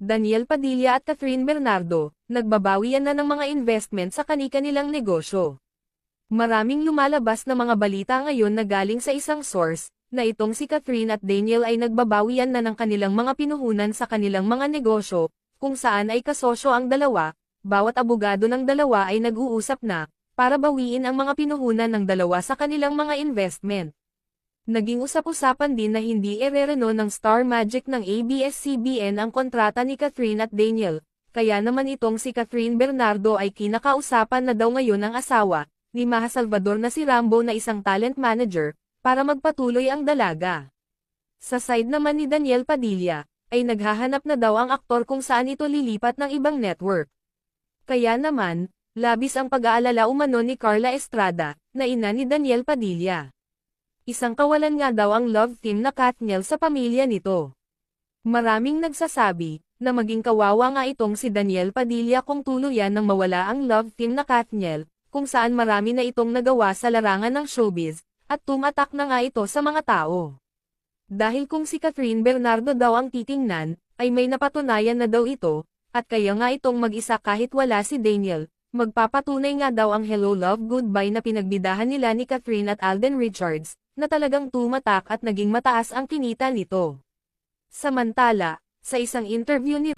Daniel Padilla at Catherine Bernardo, nagbabawian na ng mga investment sa kani-kanilang negosyo. Maraming lumalabas na mga balita ngayon na galing sa isang source, na itong si Catherine at Daniel ay nagbabawian na ng kanilang mga pinuhunan sa kanilang mga negosyo, kung saan ay kasosyo ang dalawa, bawat abogado ng dalawa ay nag-uusap na, para bawiin ang mga pinuhunan ng dalawa sa kanilang mga investment. Naging usap-usapan din na hindi erereno ng Star Magic ng ABS-CBN ang kontrata ni Catherine at Daniel, kaya naman itong si Catherine Bernardo ay kinakausapan na daw ngayon ng asawa, ni Maha Salvador na si Rambo na isang talent manager, para magpatuloy ang dalaga. Sa side naman ni Daniel Padilla, ay naghahanap na daw ang aktor kung saan ito lilipat ng ibang network. Kaya naman, labis ang pag-aalala umano ni Carla Estrada, na ina ni Daniel Padilla. Isang kawalan nga daw ang love team na Katniel sa pamilya nito. Maraming nagsasabi, na maging kawawa nga itong si Daniel Padilla kung tuluyan nang mawala ang love team na Katniel, kung saan marami na itong nagawa sa larangan ng showbiz, at tumatak na nga ito sa mga tao. Dahil kung si Catherine Bernardo daw ang titingnan, ay may napatunayan na daw ito, at kaya nga itong mag-isa kahit wala si Daniel, magpapatunay nga daw ang Hello Love Goodbye na pinagbidahan nila ni Catherine at Alden Richards, na talagang tumatak at naging mataas ang kinita nito. Samantala, sa isang interview ni